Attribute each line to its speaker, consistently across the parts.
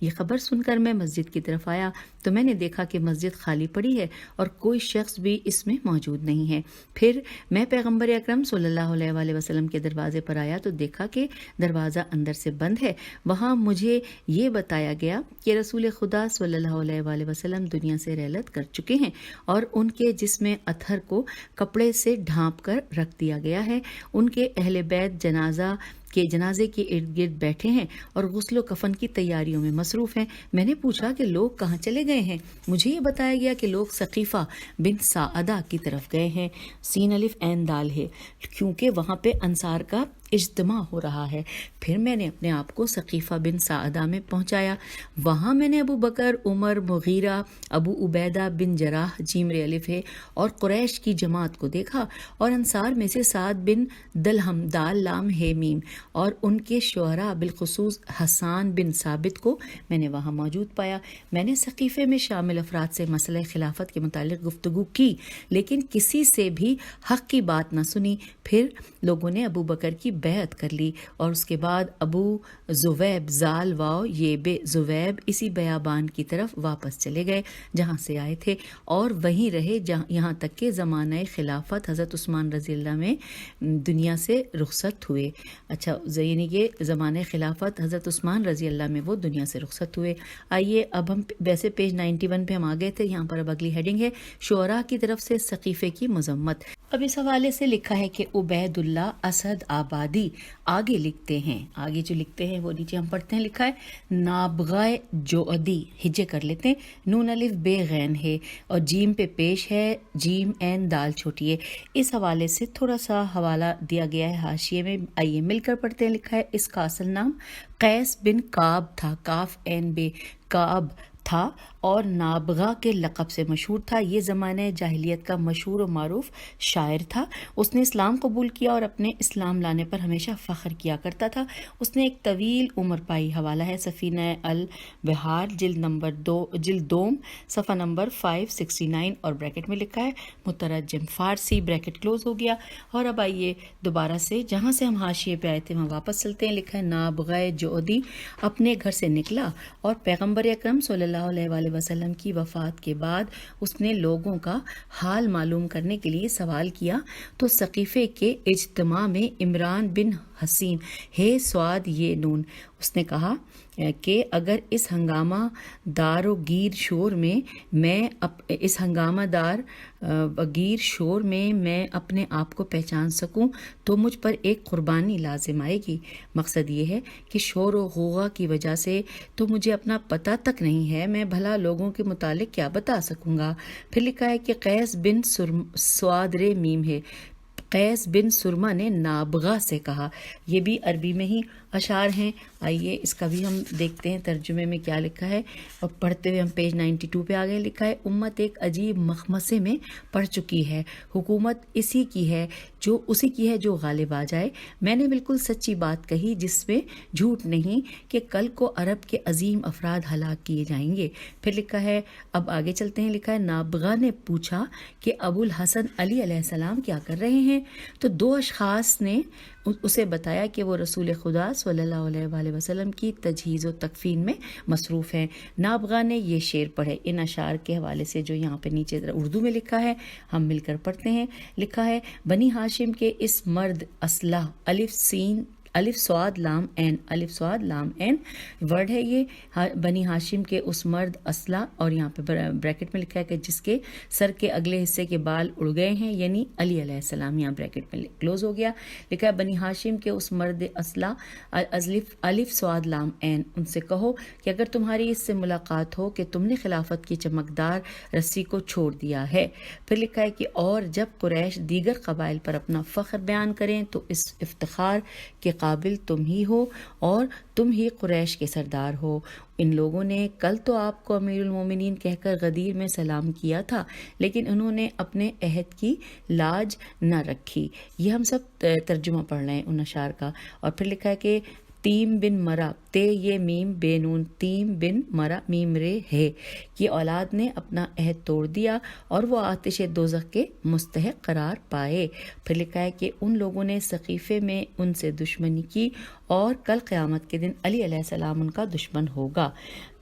Speaker 1: یہ خبر سن کر میں مسجد کی طرف آیا تو میں نے دیکھا کہ مسجد خالی پڑی ہے اور کوئی شخص بھی اس میں موجود نہیں ہے۔ پھر میں پیغمبر اکرم صلی اللہ علیہ وآلہ وسلم کے دروازے پر آیا تو دیکھا کہ دروازہ اندر سے بند ہے۔ وہاں مجھے یہ بتایا گیا کہ رسول خدا صلی اللہ علیہ وآلہ وسلم دنیا سے رحلت کر چکے ہیں اور ان کے جسم اطہر کو کپڑے سے ڈھانپ کر رکھ دیا گیا ہے۔ ان کے اہل بیت جنازے کے ارد گرد بیٹھے ہیں اور غسل و کفن کی تیاریوں میں مصروف ہیں۔ میں نے پوچھا کہ لوگ کہاں چلے گئے ہیں؟ مجھے یہ بتایا گیا کہ لوگ ثقیفہ بن ساعدہ کی طرف گئے ہیں، سین الف عین دال ہے، کیونکہ وہاں پہ انصار کا اجتماع ہو رہا ہے۔ پھر میں نے اپنے آپ کو ثقیفہ بن ساعدہ میں پہنچایا۔ وہاں میں نے ابو بکر، عمر، مغیرہ، ابو عبیدہ بن جراح جیم الف ہے اور قریش کی جماعت کو دیکھا، اور انصار میں سے سعد بن دلہم دال لام ہے میم اور ان کے شعراء بالخصوص حسان بن ثابت کو میں نے وہاں موجود پایا۔ میں نے ثقیفے میں شامل افراد سے مسئلہ خلافت کے متعلق گفتگو کی، لیکن کسی سے بھی حق کی بات نہ سنی۔ پھر لوگوں نے ابو بکر کی بیعت کر لی اور اس کے بعد ابو زویب زال واو یہ بے زویب اسی بیابان کی طرف واپس چلے گئے جہاں سے آئے تھے اور وہیں رہے یہاں تک کہ زمانہ خلافت حضرت عثمان رضی اللہ میں دنیا سے رخصت ہوئے۔ اچھا، یعنی کہ زمانہ خلافت حضرت عثمان رضی اللہ میں وہ دنیا سے رخصت ہوئے۔ آئیے اب ہم ویسے پیج 91 پہ ہم آ گئے تھے، یہاں پر اب اگلی ہیڈنگ ہے شعراء کی طرف سے ثقیفے کی مذمت۔ اب اس حوالے سے لکھا ہے کہ عبید اللہ اسد آبادی آگے لکھتے ہیں، آگے جو لکھتے ہیں وہ نیچے ہم پڑھتے ہیں، لکھا ہے نابغہ جوعدی، ہجے کر لیتے ہیں، نون الف بے غین ہے اور جیم پہ پیش ہے جیم این دال چھوٹی ہے۔ اس حوالے سے تھوڑا سا حوالہ دیا گیا ہے حاشیے میں، آئیے مل کر پڑھتے ہیں۔ لکھا ہے اس کا اصل نام قیس بن کعب تھا، کاف این بے کعب تھا اور نابغہ کے لقب سے مشہور تھا۔ یہ زمانہ جاہلیت کا مشہور و معروف شاعر تھا۔ اس نے اسلام قبول کیا اور اپنے اسلام لانے پر ہمیشہ فخر کیا کرتا تھا۔ اس نے ایک طویل عمر پائی۔ حوالہ ہے سفینہ البحار جلد دوم صفحہ نمبر 569 اور بریکٹ میں لکھا ہے مترجم فارسی، بریکٹ کلوز ہو گیا۔ اور اب آئیے دوبارہ سے جہاں سے ہم حاشیے پہ آئے تھے وہاں واپس چلتے ہیں۔ لکھا ہے نابغہ جوعدی اپنے گھر سے نکلا اور پیغمبر اکرم صلی اللہ علیہ وآلہ وسلم کی وفات کے بعد اس نے لوگوں کا حال معلوم کرنے کے لیے سوال کیا تو ثقیفے کے اجتماع میں عمران بن حسین ہے سواد یہ نون، اس نے کہا کہ اگر اس ہنگامہ دار و گیر شور میں میں اپنے آپ کو پہچان سکوں تو مجھ پر ایک قربانی لازم آئے گی۔ مقصد یہ ہے کہ شور و غوغا کی وجہ سے تو مجھے اپنا پتہ تک نہیں ہے، میں بھلا لوگوں کے متعلق کیا بتا سکوں گا۔ پھر لکھا ہے کہ قیس بن سواد رے میم ہے، قیس بن سرما نے نابغہ سے کہا۔ یہ بھی عربی میں ہی اشعار ہیں، آئیے اس کا بھی ہم دیکھتے ہیں ترجمے میں کیا لکھا ہے اور پڑھتے ہوئے ہم پیج 92 پہ آگے۔ لکھا ہے امت ایک عجیب مخمصے میں پڑ چکی ہے، حکومت اسی کی ہے جو غالب آ جائے۔ میں نے بالکل سچی بات کہی جس میں جھوٹ نہیں کہ کل کو عرب کے عظیم افراد ہلاک کیے جائیں گے۔ پھر لکھا ہے اب آگے چلتے ہیں، لکھا ہے نابغہ نے پوچھا کہ ابو الحسن علی علیہ السلام کیا کر رہے ہیں تو دو اشخاص نے اسے بتایا کہ وہ رسول خدا صلی اللہ علیہ وآلہ وسلم کی تجہیز و تکفین میں مصروف ہیں۔ نابغہ نے یہ شعر پڑھے۔ ان اشعار کے حوالے سے جو یہاں پہ نیچے اردو میں لکھا ہے ہم مل کر پڑھتے ہیں۔ لکھا ہے بنی ہاشم کے اس مرد اسلح الف سواد لام این ورڈ ہے یہ، بنی ہاشم کے اس مرد اسلح، اور یہاں پہ بریکٹ میں لکھا ہے کہ جس کے سر کے اگلے حصے کے بال اڑ گئے ہیں، یعنی علی علیہ السلام، یہاں بریکٹ میں کلوز ہو گیا۔ لکھا ہے بنی ہاشم کے اس مرد اسلح الف سواد لام این، ان سے کہو کہ اگر تمہاری اس سے ملاقات ہو کہ تم نے خلافت کی چمکدار رسی کو چھوڑ دیا ہے۔ پھر لکھا ہے کہ اور جب قریش دیگر قبائل پر اپنا فخر بیان کریں تو اس افتخار کے قابل تم ہی ہو اور تم ہی قریش کے سردار ہو۔ ان لوگوں نے کل تو آپ کو امیر المومنین کہہ کر غدیر میں سلام کیا تھا، لیکن انہوں نے اپنے عہد کی لاج نہ رکھی۔ یہ ہم سب ترجمہ پڑھ رہے ہیں ان اشعار کا۔ اور پھر لکھا ہے کہ تیم بن مرا تے یہ میم بے نون تیم بن مرا میم رے ہے، یہ اولاد نے اپنا عہد توڑ دیا اور وہ آتش دوزخ کے مستحق قرار پائے۔ پھر لکھا ہے کہ ان لوگوں نے ثقیفے میں ان سے دشمنی کی اور کل قیامت کے دن علی علیہ السلام ان کا دشمن ہوگا۔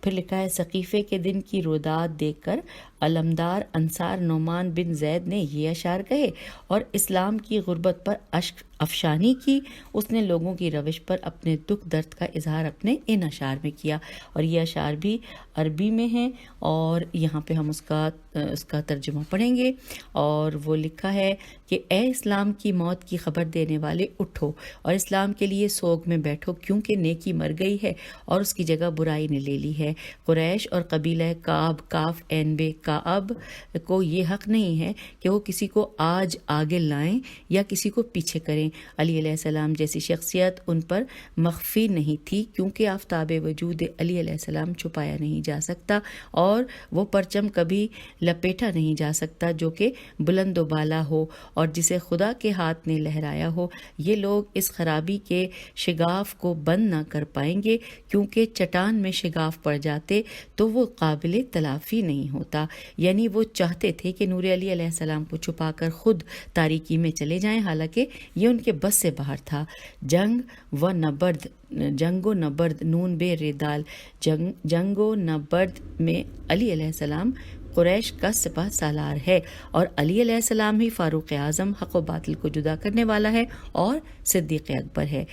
Speaker 1: پھر لکھا ہے ثقیفے کے دن کی روداد دیکھ کر علمدار انصار نعمان بن زید نے یہ اشعار کہے اور اسلام کی غربت پر اشک افشانی کی۔ اس نے لوگوں کی روش پر اپنے دکھ درد کا اظہار اپنے ان اشعار میں کیا، اور یہ اشعار بھی عربی میں ہیں اور یہاں پہ ہم اس کا ترجمہ پڑھیں گے۔ اور وہ لکھا ہے کہ اے اسلام کی موت کی خبر دینے والے، اٹھو اور اسلام کے لیے سوگ میں بیٹھو، کیونکہ نیکی مر گئی ہے اور اس کی جگہ برائی نے لے لی ہے۔ قریش اور قبیلہ کعب کاف این بے کعب کو یہ حق نہیں ہے کہ وہ کسی کو آج آگے لائیں یا کسی کو پیچھے کریں۔ علی علیہ السلام جیسی شخصیت ان پر مخفی نہیں تھی، کیونکہ آفتاب وجود علی علیہ السلام چھپایا نہیں جا سکتا اور وہ پرچم کبھی لپیٹا نہیں جا سکتا جو کہ بلند و بالا ہو اور جسے خدا کے ہاتھ نے لہرایا ہو۔ یہ لوگ اس خرابی کے شگاف کو بند نہ کر پائیں گے، کیونکہ چٹان میں شگاف پڑ جاتے تو وہ قابل تلافی نہیں ہوتا۔ یعنی وہ چاہتے تھے کہ نور علی علیہ السلام کو چھپا کر خود تاریکی میں چلے جائیں، حالانکہ یہ ان کے بس سے باہر تھا۔ جنگ و نبرد نون بے ردال، جنگ و نبرد میں علی علیہ السلام قریش کا سپہ سالار ہے اور علی علیہ السلام ہی فاروق اعظم، حق و باطل کو جدا کرنے والا ہے اور صدیق اکبر ہے۔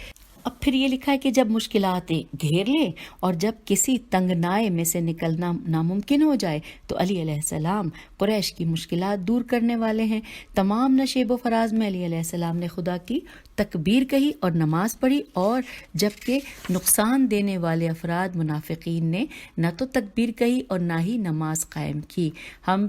Speaker 1: اب پھر یہ لکھا ہے کہ جب مشکلات گھیر لیں اور جب کسی تنگنائے میں سے نکلنا ناممکن ہو جائے تو علی علیہ السلام قریش کی مشکلات دور کرنے والے ہیں۔ تمام نشیب و فراز میں علی علیہ السلام نے خدا کی تکبیر کہی اور نماز پڑھی، اور جبکہ نقصان دینے والے افراد منافقین نے نہ تو تکبیر کہی اور نہ ہی نماز قائم کی۔ ہم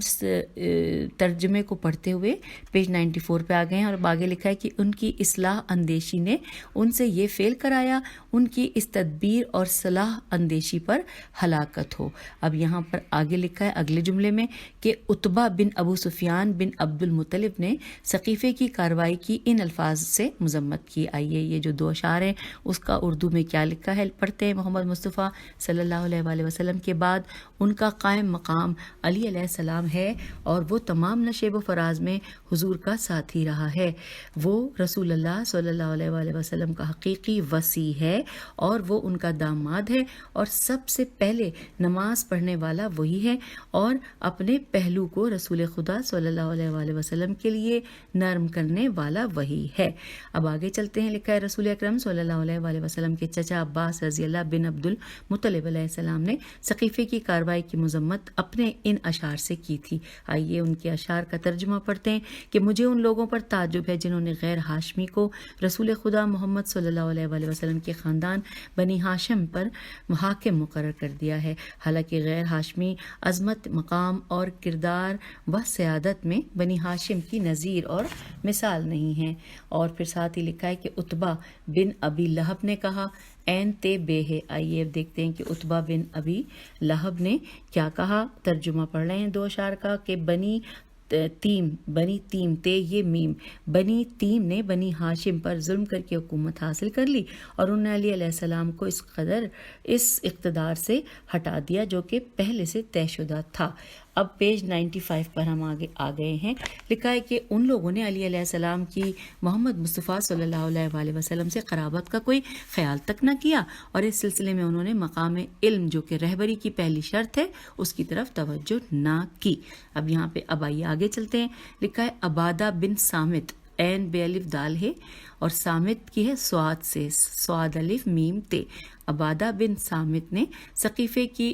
Speaker 1: ترجمے کو پڑھتے ہوئے پیج 94 پہ آ گئے ہیں اور آگے لکھا ہے کہ ان کی اصلاح اندیشی نے ان سے یہ فعل کرایا، ان کی اس تدبیر اور صلاح اندیشی پر ہلاکت ہو۔ اب یہاں پر آگے لکھا ہے اگلے جملے میں کہ عتبہ بن ابو سفیان بن عبد المطلب نے ثقیفے کی کارروائی کی ان الفاظ سے مذمت کی۔ آئیے یہ جو 2 اشعار ہیں اس کا اردو میں کیا لکھا ہے پڑھتے ہیں۔ محمد مصطفیٰ صلی اللہ علیہ وآلہ وسلم کے بعد ان کا قائم مقام علی علیہ السلام ہے اور وہ تمام نشیب و فراز میں حضور کا ساتھی رہا ہے۔ وہ رسول اللہ صلی اللہ علیہ وآلہ وسلم کا حقیقی وصی ہے اور وہ ان کا داماد ہے، اور سب سے پہلے نماز پڑھنے والا وہی ہے اور اپنے پہلو کو رسول خدا صلی اللہ علیہ وآلہ وسلم کے لیے نرم کرنے والا وہی ہے۔ اب آگے چلتے ہیں۔ لکھا ہے رسول اکرم صلی اللہ علیہ وآلہ وسلم کے چچا عباس رضی اللہ بن عبد المطلب علیہ السلام نے ثقیفے کی کارروائی کی مذمت اپنے ان اشعار سے کی تھی۔ آئیے ان کے اشعار کا ترجمہ پڑھتے ہیں کہ مجھے ان لوگوں پر تعجب ہے جنہوں نے غیر ہاشمی کو رسول خدا محمد صلی اللہ علیہ وآلہ وسلم کے خاندان بنی ہاشم پر حاکم مقرر کر دیا ہے، حالانکہ غیر ہاشمی عظمت، مقام اور کردار و سیادت میں بنی ہاشم کی نظیر اور مثال نہیں ہے۔ اور پھر ساتھ ہی لکھا ہے کہ عتبہ بن ابی لہب نے کہا این تے بے ہے۔ آئیے اب دیکھتے ہیں کہ عتبہ بن ابی لہب نے کیا کہا۔ ترجمہ پڑھ رہے ہیں 2 اشعار کا کہ بنی تیم تے یہ میم، بنی تیم نے بنی ہاشم پر ظلم کر کے حکومت حاصل کر لی اور انہوں نے علی علیہ السلام کو اس اقتدار سے ہٹا دیا جو کہ پہلے سے طے شدہ تھا۔ اب پیج 95 پر ہم آگے آ گئے ہیں۔ لکھا ہے کہ ان لوگوں نے علی علیہ السلام کی محمد مصطفیٰ صلی اللہ علیہ وآلہ وسلم سے قرابت کا کوئی خیال تک نہ کیا، اور اس سلسلے میں انہوں نے مقام علم جو کہ رہبری کی پہلی شرط ہے اس کی طرف توجہ نہ کی۔ اب یہاں پہ اب آئیے آگے چلتے ہیں۔ لکھا ہے عبادہ بن صامت، عین بے الف دال ہے اور صامت کی ہے سواد سے، سواد الف میم تے۔ عبادہ بن صامت نے ثقیفے کی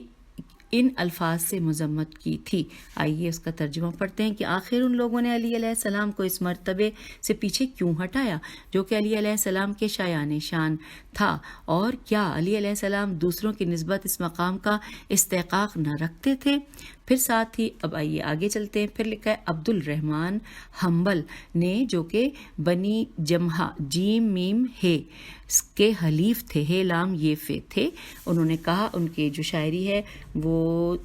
Speaker 1: ان الفاظ سے مذمت کی تھی۔ آئیے اس کا ترجمہ پڑھتے ہیں کہ آخر ان لوگوں نے علی علیہ السلام کو اس مرتبے سے پیچھے کیوں ہٹایا جو کہ علی علیہ السلام کے شایان شان تھا، اور کیا علی علیہ السلام دوسروں کی نسبت اس مقام کا استحقاق نہ رکھتے تھے؟ پھر ساتھ ہی اب آئیے آگے چلتے ہیں۔ پھر لکھا ہے عبد الرحمن حنبل نے جو کہ بنی جمحہ جیم میم ہے کے حلیف تھے، ہے لام یہ فے تھے، انہوں نے کہا، ان کی جو شاعری ہے وہ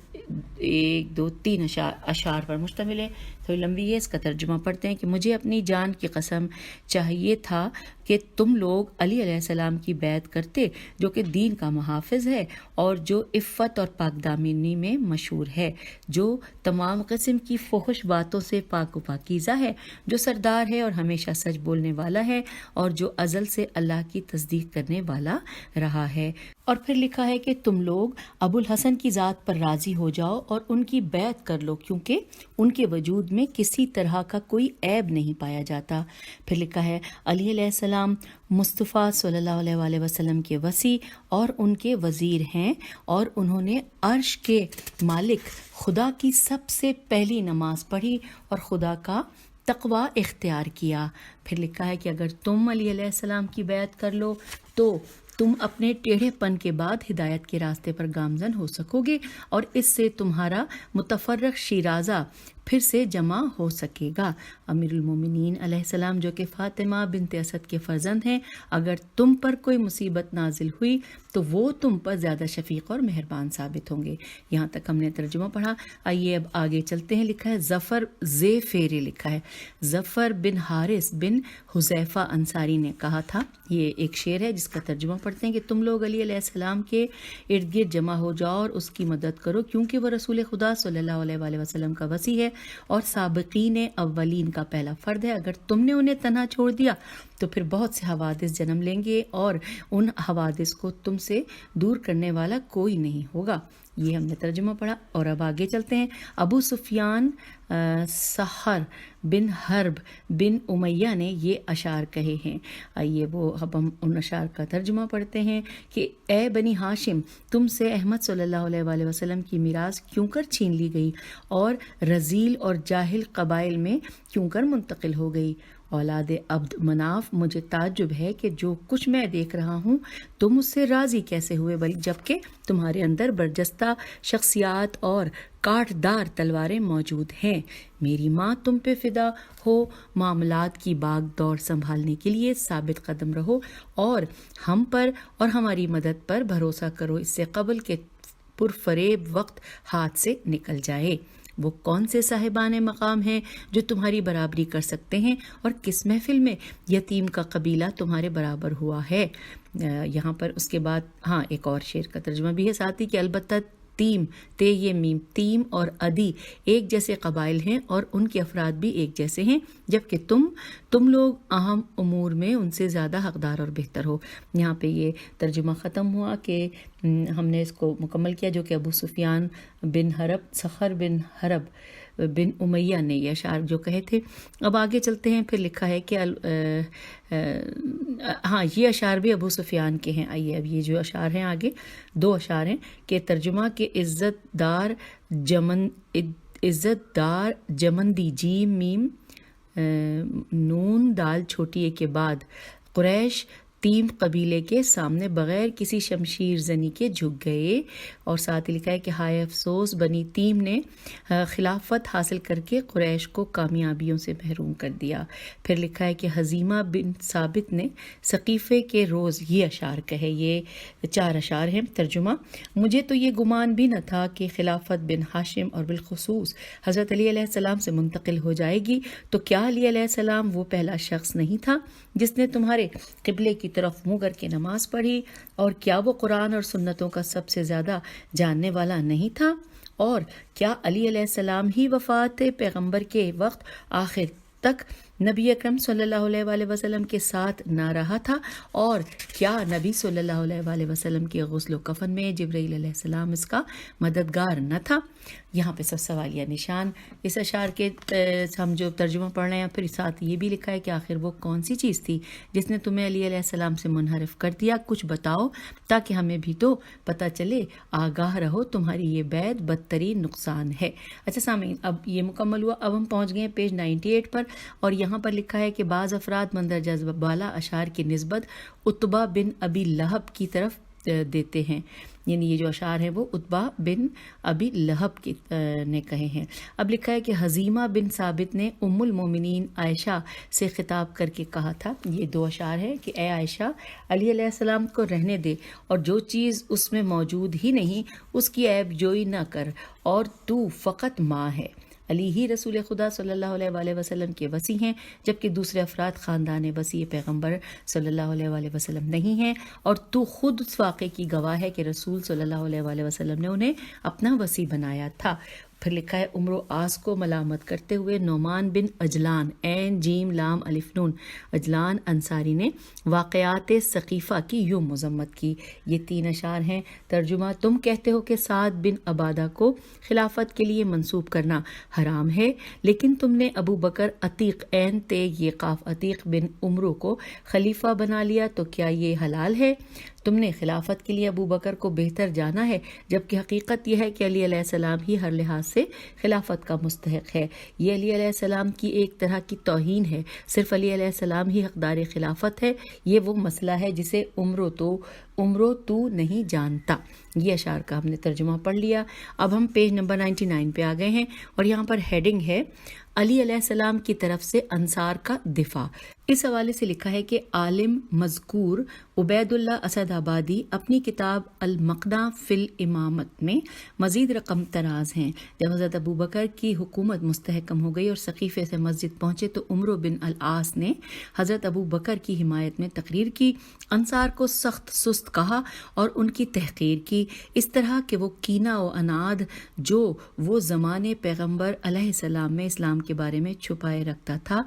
Speaker 1: 1 2 3 اشعار پر مشتمل ہے۔ تھوڑی لمبی ہے، اس کا ترجمہ پڑھتے ہیں کہ مجھے اپنی جان کی قسم چاہیے تھا کہ تم لوگ علی علیہ السلام کی بیعت کرتے، جو کہ دین کا محافظ ہے اور جو عفت اور پاک دامنی میں مشہور ہے، جو تمام قسم کی فحش باتوں سے پاک و پاکیزہ ہے، جو سردار ہے اور ہمیشہ سچ بولنے والا ہے اور جو ازل سے اللہ کی تصدیق کرنے والا رہا ہے۔ اور پھر لکھا ہے کہ تم لوگ ابو الحسن کی ذات پر راضی ہو جاؤ اور ان کی بیعت کر لو، کیونکہ ان کے وجود میں کسی طرح کا کوئی عیب نہیں پایا جاتا۔ پھر لکھا ہے علی علیہ السلام مصطفیٰ صلی اللہ علیہ وآلہ وسلم کے وصی اور ان کے وزیر ہیں، اور انہوں نے عرش کے مالک خدا کی سب سے پہلی نماز پڑھی اور خدا کا تقوی اختیار کیا۔ پھر لکھا ہے کہ اگر تم علی علیہ السلام کی بیعت کر لو تو تم اپنے ٹیڑھے پن کے بعد ہدایت کے راستے پر گامزن ہو سکو گے، اور اس سے تمہارا متفرق شیرازہ پھر سے جمع ہو سکے گا۔ امیر المومنین علیہ السلام جو کہ فاطمہ بنت اسد کے فرزند ہیں، اگر تم پر کوئی مصیبت نازل ہوئی تو وہ تم پر زیادہ شفیق اور مہربان ثابت ہوں گے۔ یہاں تک ہم نے ترجمہ پڑھا۔ آئیے اب آگے چلتے ہیں۔ لکھا ہے ظفر زے فیرے، لکھا ہے ظفر بن حارث بن حذیفہ انصاری نے کہا تھا، یہ ایک شعر ہے جس کا ترجمہ پڑھتے ہیں کہ تم لوگ علی علیہ السلام کے ارد گرد جمع ہو جاؤ اور اس کی مدد کرو، کیونکہ وہ رسول خدا صلی اللہ علیہ وآلہ وسلم کا وصی ہے اور سابقین اولین کا پہلا فرد ہے۔ اگر تم نے انہیں تنہا چھوڑ دیا تو پھر بہت سے حوادث جنم لیں گے اور ان حوادث کو تم سے دور کرنے والا کوئی نہیں ہوگا۔ یہ ہم نے ترجمہ پڑھا، اور اب آگے چلتے ہیں۔ ابو سفیان سحر بن حرب بن امیہ نے یہ اشعار کہے ہیں۔ آئیے وہ اب ہم ان اشعار کا ترجمہ پڑھتے ہیں کہ اے بنی ہاشم، تم سے احمد صلی اللہ علیہ وآلہ وسلم کی میراث کیوں کر چھین لی گئی اور رذیل اور جاہل قبائل میں کیوں کر منتقل ہو گئی؟ اولاد عبد مناف، مجھے تعجب ہے کہ جو کچھ میں دیکھ رہا ہوں تم اس سے راضی کیسے ہوئے، جبکہ تمہارے اندر برجستہ شخصیات اور کاٹ دار تلواریں موجود ہیں۔ میری ماں تم پہ فدا ہو، معاملات کی باغ دوڑ سنبھالنے کے لیے ثابت قدم رہو اور ہم پر اور ہماری مدد پر بھروسہ کرو، اس سے قبل کہ پرفریب وقت ہاتھ سے نکل جائے۔ وہ کون سے صاحبان مقام ہیں جو تمہاری برابری کر سکتے ہیں، اور کس محفل میں یتیم کا قبیلہ تمہارے برابر ہوا ہے؟ یہاں پر اس کے بعد ایک اور شعر کا ترجمہ بھی ہے ساتھ ہی کہ البتہ تیم تے یہ میم تیم اور ادی ایک جیسے قبائل ہیں اور ان کے افراد بھی ایک جیسے ہیں، جبکہ تم لوگ اہم امور میں ان سے زیادہ حقدار اور بہتر ہو۔ یہاں پہ یہ ترجمہ ختم ہوا کہ ہم نے اس کو مکمل کیا، جو کہ ابو سفیان بن حرب سخر بن حرب بن امیہ نے یہ اشعار جو کہے تھے۔ اب آگے چلتے ہیں۔ پھر لکھا ہے کہ یہ اشعار بھی ابو سفیان کے ہیں۔ آئیے اب یہ جو اشعار ہیں، آگے دو اشعار ہیں کہ ترجمہ کہ عزت دار جمندی جیم میم نون دال چھوٹی اے کے بعد قریش تیم قبیلے کے سامنے بغیر کسی شمشیر زنی کے جھک گئے، اور ساتھ ہی لکھا ہے کہ ہائے افسوس بنی تیم نے خلافت حاصل کر کے قریش کو کامیابیوں سے محروم کر دیا۔ پھر لکھا ہے کہ حزیمہ بن ثابت نے ثقیفے کے روز یہ اشعار کہے۔ یہ 4 اشعار ہیں۔ ترجمہ: مجھے تو یہ گمان بھی نہ تھا کہ خلافت بن ہاشم اور بالخصوص حضرت علی علیہ السلام سے منتقل ہو جائے گی، تو کیا علی علیہ السلام وہ پہلا شخص نہیں تھا جس نے تمہارے قبلے کی طرف منہ کر کے نماز پڑھی، اور کیا وہ قرآن اور سنتوں کا سب سے زیادہ جاننے والا نہیں تھا؟ اور کیا علی علیہ السلام ہی وفات پیغمبر کے وقت آخر تک نبی اکرم صلی اللہ علیہ وآلہ وسلم کے ساتھ نہ رہا تھا؟ اور کیا نبی صلی اللہ علیہ وآلہ وسلم کے غسل و کفن میں جبرائیل علیہ السلام اس کا مددگار نہ تھا؟ یہاں پہ سب سوالیہ نشان اس اشعار کے ہم جو ترجمہ پڑھ رہے ہیں۔ پھر ساتھ یہ بھی لکھا ہے کہ آخر وہ کون سی چیز تھی جس نے تمہیں علی علیہ السلام سے منحرف کر دیا؟ کچھ بتاؤ تاکہ ہمیں بھی تو پتہ چلے، آگاہ رہو، تمہاری یہ بیعت بدترین نقصان ہے۔ اچھا سامعین، اب یہ مکمل ہوا۔ اب ہم پہنچ گئے پیج 98 پر، اور یہاں پر لکھا ہے کہ بعض افراد مندرجہ بالا اشعار کی نسبت عتبہ بن ابی لہب کی طرف دیتے ہیں، یعنی یہ جو اشعار ہیں وہ عتبہ بن ابی لہب کی نے کہے ہیں۔ اب لکھا ہے کہ حزیمہ بن ثابت نے ام المومنین عائشہ سے خطاب کر کے کہا تھا، یہ 2 اشعار ہیں کہ اے عائشہ، علی علیہ السلام کو رہنے دے، اور جو چیز اس میں موجود ہی نہیں اس کی عیب جوئی نہ کر، اور تو فقط ماں ہے۔ علی ہی رسول خدا صلی اللہ علیہ وآلہ وسلم کے وصی ہیں، جبکہ دوسرے افراد خاندان وصی پیغمبر صلی اللہ علیہ وآلہ وسلم نہیں ہیں، اور تو خود اس واقعے کی گواہ ہے کہ رسول صلی اللہ علیہ وآلہ وسلم نے انہیں اپنا وصی بنایا تھا۔ پھر لکھا ہے عمر و آس کو ملامت کرتے ہوئے نعمان بن اجلان عین جیم لام الف نون اجلان انصاری نے واقعات ثقیفہ کی یوں مذمت کی۔ یہ 3 اشعار ہیں۔ ترجمہ: تم کہتے ہو کہ سعد بن عبادہ کو خلافت کے لیے منسوب کرنا حرام ہے، لیکن تم نے ابو بکر عتیق عین تے یہ قاف عتیق بن عمرو کو خلیفہ بنا لیا، تو کیا یہ حلال ہے؟ تم نے خلافت کے لیے ابو بکر کو بہتر جانا ہے، جبکہ حقیقت یہ ہے کہ علی علیہ السلام ہی ہر لحاظ سے خلافت کا مستحق ہے۔ یہ علی علیہ السلام کی ایک طرح کی توہین ہے۔ صرف علی علیہ السلام ہی حقدار خلافت ہے۔ یہ وہ مسئلہ ہے جسے عمرو تو نہیں جانتا۔ یہ اشعار کا ہم نے ترجمہ پڑھ لیا۔ اب ہم پیج نمبر 99 پہ آ گئے ہیں، اور یہاں پر ہیڈنگ ہے علی علیہ السلام کی طرف سے انصار کا دفاع۔ اس حوالے سے لکھا ہے کہ عالم مذکور عبید اللہ اسد آبادی اپنی کتاب المقنع فی الامامت میں مزید رقم تراز ہیں۔ جب حضرت ابو بکر کی حکومت مستحکم ہو گئی اور سقیفے سے مسجد پہنچے تو عمرو بن العاص نے حضرت ابو بکر کی حمایت میں تقریر کی، انصار کو سخت سست کہا اور ان کی تحقیر کی، اس طرح کہ وہ کینہ و اناد جو وہ زمانے پیغمبر علیہ السلام میں اسلام کے بارے میں چھپائے رکھتا تھا،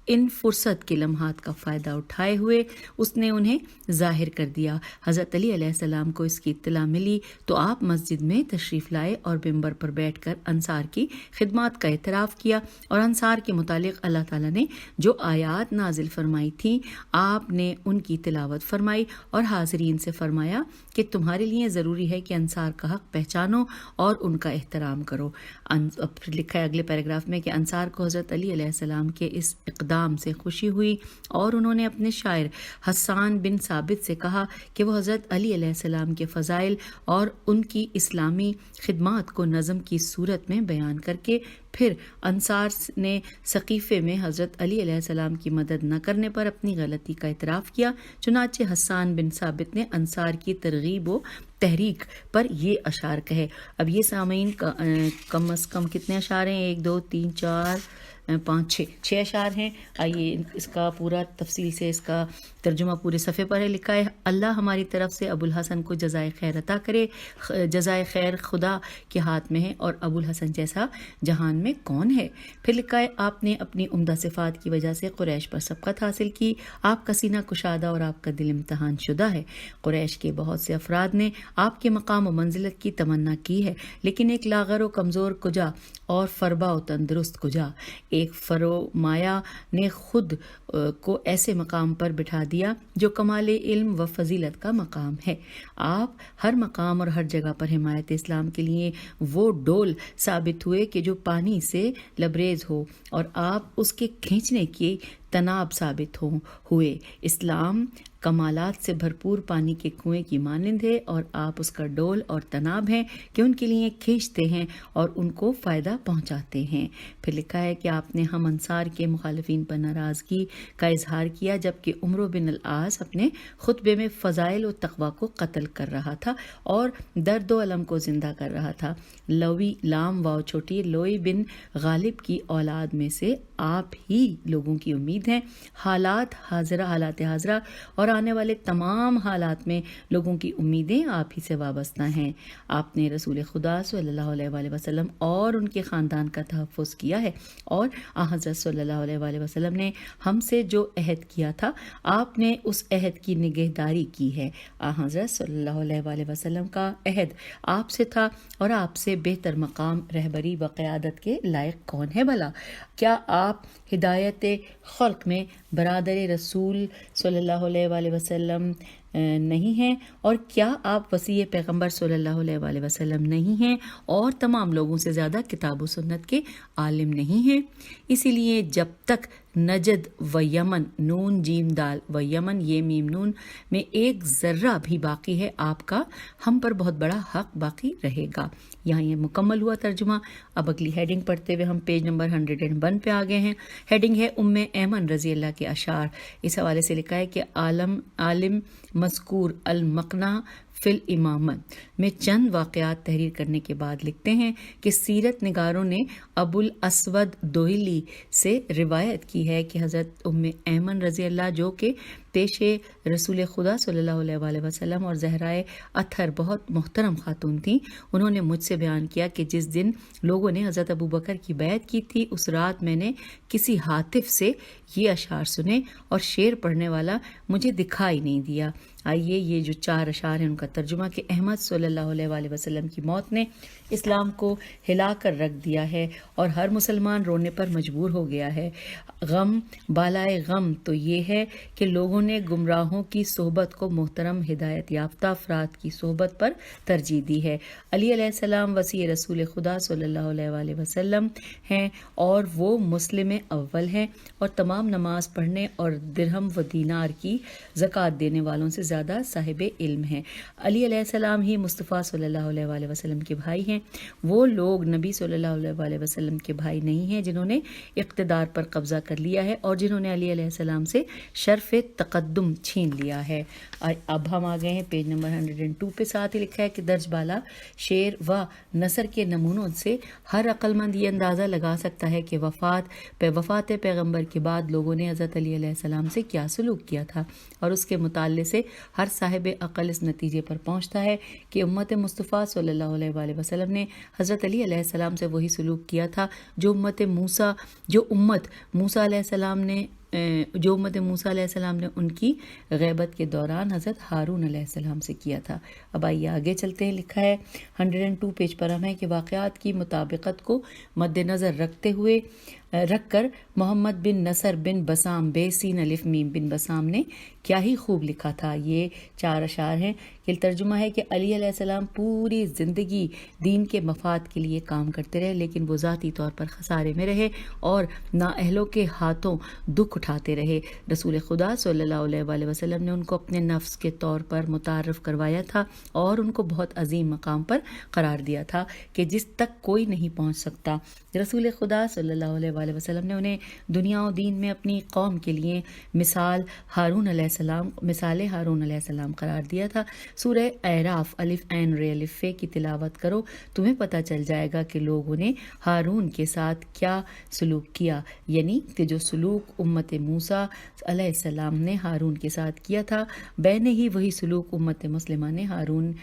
Speaker 1: ان فرصت کے لمحات کا فائدہ اٹھائے ہوئے اس نے انہیں ظاہر کر دیا۔ حضرت علی علیہ السلام کو اس کی اطلاع ملی تو آپ مسجد میں تشریف لائے اور ممبر پر بیٹھ کر انصار کی خدمات کا اعتراف کیا، اور انصار کے متعلق اللہ تعالیٰ نے جو آیات نازل فرمائی تھیں آپ نے ان کی تلاوت فرمائی، اور حاضرین سے فرمایا کہ تمہارے لیے ضروری ہے کہ انصار کا حق پہچانو اور ان کا احترام کرو۔ پھر لکھا ہے اگلے پیراگراف میں کہ انصار کو حضرت علی علیہ السلام کے اس اقدام سے خوشی ہوئی، اور انہوں نے اپنے شاعر حسان بن ثابت سے کہا کہ وہ حضرت علی علیہ السلام کے فضائل اور ان کی اسلامی خدمات کو نظم کی صورت میں بیان کر کے پھر انصار نے سقیفے میں حضرت علی علیہ السلام کی مدد نہ کرنے پر اپنی غلطی کا اعتراف کیا۔ چنانچہ حسان بن ثابت نے انصار کی ترغیب و تحریک پر یہ اشعار کہے۔ اب یہ سامعین کم از کم کتنے اشعار ہیں؟ 1 2 3 4 5 6 اشعار ہیں۔ آئیے اس کا پورا تفصیل سے اس کا ترجمہ پورے صفحے پر ہے۔ لکھا ہے اللہ ہماری طرف سے ابو الحسن کو جزائے خیر عطا کرے، جزائے خیر خدا کے ہاتھ میں ہے، اور ابو الحسن جیسا جہان میں کون ہے۔ پھر لکھا ہے آپ نے اپنی عمدہ صفات کی وجہ سے قریش پر سبقت حاصل کی، آپ کا سینہ کشادہ اور آپ کا دل امتحان شدہ ہے۔ قریش کے بہت سے افراد نے آپ کے مقام و منزلت کی تمنا کی ہے، لیکن ایک لاغر و کمزور کجا اور فربا و تندرست کجا، ایک فرومایا نے خود کو ایسے مقام پر بٹھا دیا جو کمال علم و فضیلت کا مقام ہے۔ آپ ہر مقام اور ہر جگہ پر حمایت اسلام کے لیے وہ ڈول ثابت ہوئے کہ جو پانی سے لبریز ہو، اور آپ اس کے کھینچنے کی تناب ثابت ہوئے۔ اسلام کمالات سے بھرپور پانی کے کنویں کی مانند ہے، اور آپ اس کا ڈول اور تناب ہیں کہ ان کے لیے کھینچتے ہیں اور ان کو فائدہ پہنچاتے ہیں۔ پھر لکھا ہے کہ آپ نے ہم انصار کے مخالفین پر ناراضگی کا اظہار کیا، جبکہ عمرو بن العاص اپنے خطبے میں فضائل و تقوی کو قتل کر رہا تھا اور درد و الم کو زندہ کر رہا تھا۔ لوی لام واو چھوٹی لوئی بن غالب کی اولاد میں سے آپ ہی لوگوں کی امید ہیں۔ حالات حاضرہ اور آنے والے تمام حالات میں لوگوں کی امیدیں آپ ہی سے وابستہ ہیں۔ آپ نے رسول خدا صلی اللہ علیہ وآلہ وسلم اور ان کے خاندان کا تحفظ کیا ہے، اور حضرت صلی اللہ علیہ وآلہ وسلم نے ہم سے جو عہد کیا تھا آپ نے اس عہد کی نگہداری کی ہے۔ حضرت صلی اللہ علیہ وآلہ وسلم کا عہد آپ سے تھا، اور آپ سے بہتر مقام رہبری و قیادت کے لائق کون ہے بھلا؟ کیا آپ ہدایت خلق میں برادر رسول صلی اللہ علیہ وآلہ وسلم نہیں ہیں، اور کیا آپ وصی پیغمبر صلی اللہ علیہ وآلہ وسلم نہیں ہیں، اور تمام لوگوں سے زیادہ کتاب و سنت کے عالم نہیں ہیں؟ اسی لیے جب تک نجد و یمن نون جیم دال و یمن یہ میم نون میں ایک ذرہ بھی باقی ہے، آپ کا ہم پر بہت بڑا حق باقی رہے گا۔ یہاں یہ مکمل ہوا ترجمہ۔ اب اگلی ہیڈنگ پڑھتے ہوئے ہم پیج نمبر 101 پہ آ گئے ہیں۔ ہیڈنگ ہے ام ایمن رضی اللہ کے اشعار۔ اس حوالے سے لکھا ہے کہ عالم مذکور المقنع فی الامامت میں چند واقعات تحریر کرنے کے بعد لکھتے ہیں کہ سیرت نگاروں نے ابو الاسود دوئلی سے روایت کی ہے کہ حضرت ام ایمن رضی اللہ جو کہ پیش رسول خدا صلی اللہ علیہ وآلہ وسلم اور زہرائے اطہر بہت محترم خاتون تھیں، انہوں نے مجھ سے بیان کیا کہ جس دن لوگوں نے حضرت ابو بکر کی بیعت کی تھی اس رات میں نے کسی ہاتف سے یہ اشعار سنے اور شعر پڑھنے والا مجھے دکھائی نہیں دیا۔ آئیے یہ جو 4 اشعار ہیں ان کا ترجمہ کہ احمد صلی اللہ علیہ وآلہ وسلم کی موت نے اسلام کو ہلا کر رکھ دیا ہے اور ہر مسلمان رونے پر مجبور ہو گیا ہے۔ غم بالائے غم تو یہ ہے کہ لوگوں نے گمراہوں کی صحبت کو محترم ہدایت یافتہ افراد کی صحبت پر ترجیح دی ہے۔ علی علیہ السلام وصی رسول خدا صلی اللہ علیہ وآلہ وسلم ہیں اور وہ مسلم اول ہیں اور تمام نماز پڑھنے اور درہم و دینار کی زکوٰۃ دینے والوں سے زیادہ صاحب علم ہیں۔ علی علیہ السلام ہی مصطفیٰ صلی اللہ علیہ وآلہ وسلم کے بھائی ہیں۔ وہ لوگ نبی صلی اللہ علیہ وآلہ وسلم کے بھائی نہیں ہیں جنہوں نے اقتدار پر قبضہ کر لیا ہے اور جنہوں نے علی علیہ السلام سے شرف تقدم چھین لیا ہے۔ اب ہم آ گئے ہیں پیج نمبر 102 پہ، ساتھ ہی لکھا ہے کہ درج بالا شعر و نثر کے نمونوں سے ہر عقل مند یہ اندازہ لگا سکتا ہے کہ وفات پیغمبر کے بعد لوگوں نے حضرت علی علیہ السلام سے کیا سلوک کیا تھا، اور اس کے مطالعے سے ہر صاحب عقل اس نتیجے پر پہنچتا ہے کہ امت مصطفیٰ صلی اللہ علیہ وآلہ وسلم نے حضرت علی علیہ السلام سے وہی سلوک کیا تھا جو امت موسیٰ علیہ السلام نے ان کی غیبت کے دوران حضرت ہارون علیہ السلام سے کیا تھا۔ اب آئیے آگے چلتے ہیں، لکھا ہے 102 پیج پر ہم ہے کہ واقعات کی مطابقت کو مد نظر رکھ کر محمد بن نصر بن بسام بے سین الف میم بن بسام نے کیا ہی خوب لکھا تھا۔ یہ 4 اشعار ہیں کہ ترجمہ ہے کہ علی علیہ السلام پوری زندگی دین کے مفاد کے لیے کام کرتے رہے، لیکن وہ ذاتی طور پر خسارے میں رہے اور نااہلوں کے ہاتھوں دکھ اٹھاتے رہے۔ رسول خدا صلی اللہ علیہ وآلہ وسلم نے ان کو اپنے نفس کے طور پر متعارف کروایا تھا اور ان کو بہت عظیم مقام پر قرار دیا تھا کہ جس تک کوئی نہیں پہنچ سکتا۔ رسول خدا صلی اللہ علیہ وآلہ وسلم نے انہیں دنیا و دین میں اپنی قوم کے لیے مثال ہارون علیہ السلام قرار دیا تھا۔ سورہ اعراف الف عین ر الف ف کی تلاوت کرو، تمہیں پتہ چل جائے گا کہ لوگوں نے ہارون کے ساتھ کیا سلوک کیا، یعنی کہ جو سلوک امت موسیٰ علیہ السلام نے ہارون کے ساتھ کیا تھا، بین ہی وہی سلوک امت مسلمہ نے ہارون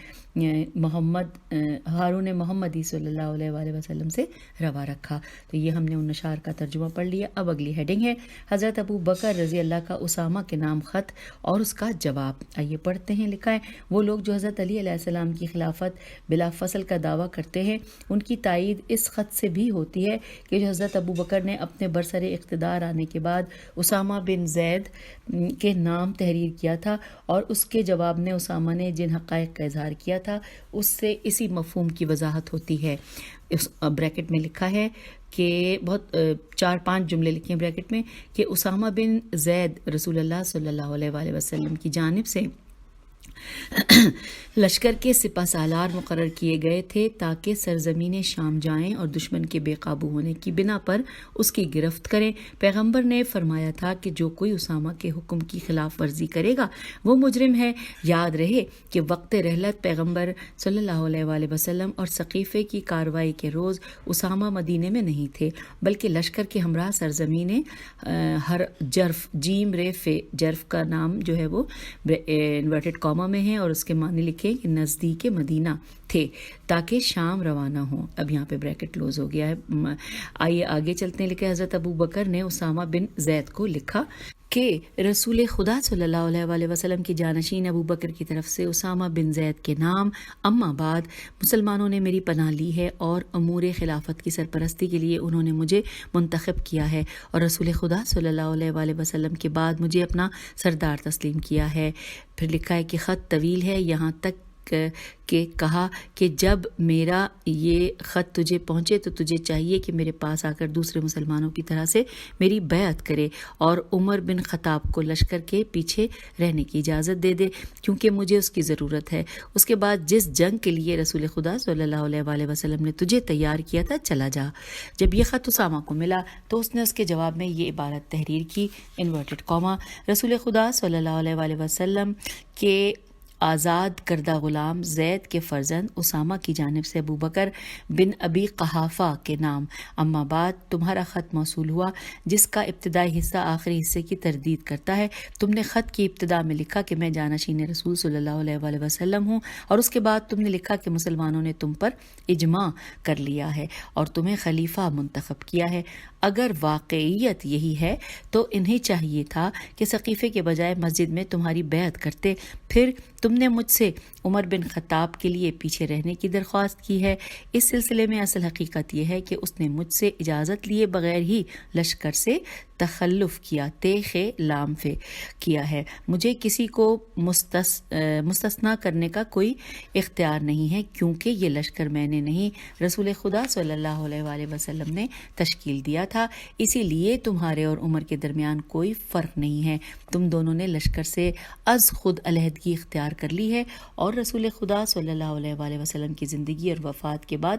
Speaker 1: محمدی صلی اللہ علیہ وآلہ وسلم سے روا رکھا۔ تو یہ ہم نے ان اشعار کا ترجمہ پڑھ لیا۔ اب اگلی ہیڈنگ ہے حضرت ابو بکر رضی اللہ کا اسامہ کے نام خط اور اس کا جواب۔ آئیے پڑھتے ہیں، لکھا ہے وہ لوگ جو حضرت علی علیہ السلام کی خلافت بلا فصل کا دعویٰ کرتے ہیں، ان کی تائید اس خط سے بھی ہوتی ہے کہ جو حضرت ابو بکر نے اپنے برسر اقتدار آنے کے بعد اسامہ بن زید کے نام تحریر کیا تھا، اور اس کے جواب میں اسامہ نے جن حقائق کا اظہار کیا تھا اس سے اسی مفہوم کی وضاحت ہوتی ہے۔ اس بریکٹ میں لکھا ہے کہ بہت 4-5 جملے لکھے ہیں بریکٹ میں کہ اسامہ بن زید رسول اللہ صلی اللہ علیہ وآلہ وسلم کی جانب سے لشکر کے سپہ سالار مقرر کیے گئے تھے تاکہ سرزمین شام جائیں اور دشمن کے بے قابو ہونے کی بنا پر اس کی گرفت کریں۔ پیغمبر نے فرمایا تھا کہ جو کوئی اسامہ کے حکم کی خلاف ورزی کرے گا وہ مجرم ہے۔ یاد رہے کہ وقت رحلت پیغمبر صلی اللہ علیہ وآلہ وسلم اور ثقیفے کی کارروائی کے روز اسامہ مدینے میں نہیں تھے، بلکہ لشکر کے ہمراہ سرزمین ہر جرف جیم ریف جرف کا نام جو ہے وہ انورٹڈ کاما میں ہے اور اس کے معنی لکھے کہ نزدیک مدینہ تھے تاکہ شام روانہ ہوں۔ اب یہاں پہ بریکٹ کلوز ہو گیا ہے۔ آئیے آگے چلتے ہیں، لکھے حضرت ابو بکر نے اسامہ بن زید کو لکھا کہ رسول خدا صلی اللہ علیہ وآلہ وسلم کی جانشین ابو بکر کی طرف سے اسامہ بن زید کے نام اما بعد مسلمانوں نے میری پناہ لی ہے اور امور خلافت کی سرپرستی کے لیے انہوں نے مجھے منتخب کیا ہے، اور رسول خدا صلی اللہ علیہ وآلہ وسلم کے بعد مجھے اپنا سردار تسلیم کیا ہے۔ پھر لکھا ہے کہ خط طویل ہے، یہاں تک کہ کہا کہ جب میرا یہ خط تجھے پہنچے تو تجھے چاہیے کہ میرے پاس آ کر دوسرے مسلمانوں کی طرح سے میری بیعت کرے اور عمر بن خطاب کو لشکر کے پیچھے رہنے کی اجازت دے دے، کیونکہ مجھے اس کی ضرورت ہے۔ اس کے بعد جس جنگ کے لیے رسول خدا صلی اللہ علیہ وآلہ وسلم نے تجھے تیار کیا تھا چلا جا۔ جب یہ خط اسامہ کو ملا تو اس نے اس کے جواب میں یہ عبارت تحریر کی انورٹڈ کاما، رسول خدا صلی اللہ علیہ وآلہ وسلم کے آزاد کردہ غلام زید کے فرزند اسامہ کی جانب سے ابو بکر بن ابی قحافہ کے نام. اما بعد تمہارا خط موصول ہوا جس کا ابتدائی حصہ آخری حصے کی تردید کرتا ہے. تم نے خط کی ابتدا میں لکھا کہ میں جانشین رسول صلی اللہ علیہ وآلہ وسلم ہوں، اور اس کے بعد تم نے لکھا کہ مسلمانوں نے تم پر اجماع کر لیا ہے اور تمہیں خلیفہ منتخب کیا ہے. اگر واقعیت یہی ہے تو انہیں چاہیے تھا کہ سقیفے کے بجائے مسجد میں تمہاری بیعت کرتے. پھر تم نے مجھ سے عمر بن خطاب کے لیے پیچھے رہنے کی درخواست کی ہے. اس سلسلے میں اصل حقیقت یہ ہے کہ اس نے مجھ سے اجازت لیے بغیر ہی لشکر سے تخلف کیا، تیخ لامفے کیا ہے. مجھے کسی کو مستثنا کرنے کا کوئی اختیار نہیں ہے، کیونکہ یہ لشکر میں نے نہیں رسول خدا صلی اللہ علیہ وآلہ وسلم نے تشکیل دیا تھا. اسی لیے تمہارے اور عمر کے درمیان کوئی فرق نہیں ہے. تم دونوں نے لشکر سے از خود علیحدگی اختیار کر لی ہے، اور رسول خدا صلی اللہ علیہ وآلہ وسلم کی زندگی اور وفات کے بعد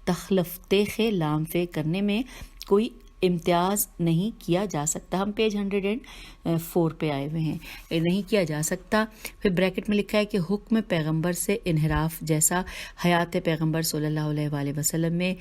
Speaker 1: تخلف تیخ لامفے کرنے میں کوئی امتیاز نہیں کیا جا سکتا. ہم پیج 104 پہ آئے ہوئے ہیں. نہیں کیا جا سکتا. پھر بریکٹ میں لکھا ہے کہ حکم پیغمبر سے انحراف جیسا حیات پیغمبر صلی اللہ علیہ وآلہ وسلم میں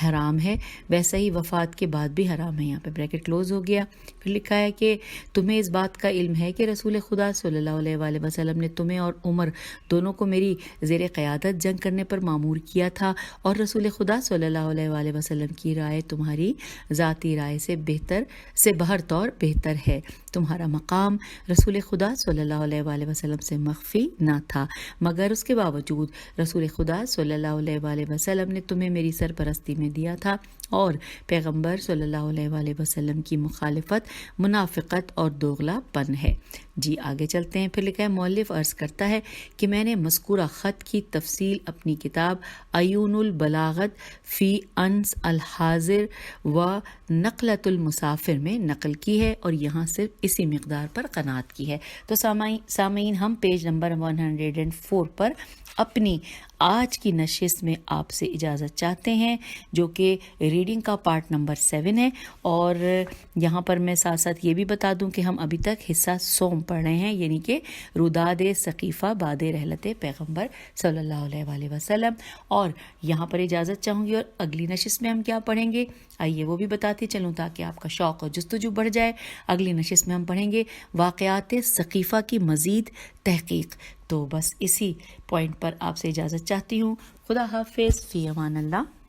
Speaker 1: حرام ہے، ویسا ہی وفات کے بعد بھی حرام ہے. یہاں پہ بریکٹ کلوز ہو گیا. پھر لکھا ہے کہ تمہیں اس بات کا علم ہے کہ رسول خدا صلی اللہ علیہ وآلہ وسلم نے تمہیں اور عمر دونوں کو میری زیر قیادت جنگ کرنے پر مامور کیا تھا، اور رسول خدا صلی اللہ علیہ وآلہ وسلم کی رائے تمہاری ذاتی رائے سے بہر طور بہتر ہے. تمہارا مقام رسول خدا صلی اللہ علیہ وآلہ وسلم سے مخفی نہ تھا، مگر اس کے باوجود رسول خدا صلی اللہ علیہ وآلہ وسلم نے تمہیں میری سرپرستی میں دیا تھا، اور پیغمبر صلی اللہ علیہ وآلہ وسلم کی مخالفت منافقت اور دوغلا پن ہے. جی آگے چلتے ہیں. پھر لکھا ہے مؤلف عرض کرتا ہے کہ میں نے مذکورہ خط کی تفصیل اپنی کتاب عیون البلاغت فی انس الحاضر و نقلۃ المسافر میں نقل کی ہے، اور یہاں صرف اسی مقدار پر قناعت کی ہے. تو سامعین ہم پیج نمبر 104 پر اپنی آج کی نشست میں آپ سے اجازت چاہتے ہیں، جو کہ ریڈنگ کا پارٹ نمبر 7 ہے. اور یہاں پر میں ساتھ ساتھ یہ بھی بتا دوں کہ ہم ابھی تک حصہ سوم پڑھ رہے ہیں، یعنی کہ روداد ثقیفہ بعد رحلت پیغمبر صلی اللہ علیہ وآلہ وسلم. اور یہاں پر اجازت چاہوں گی، اور اگلی نشست میں ہم کیا پڑھیں گے آئیے وہ بھی بتاتے چلوں تاکہ آپ کا شوق اور جستجو بڑھ جائے. اگلی نشست میں ہم پڑھیں گے واقعات ثقیفہ کی مزید تحقیق. تو بس اسی پوائنٹ پر آپ سے اجازت چاہتی ہوں. خدا حافظ، فی امان اللہ.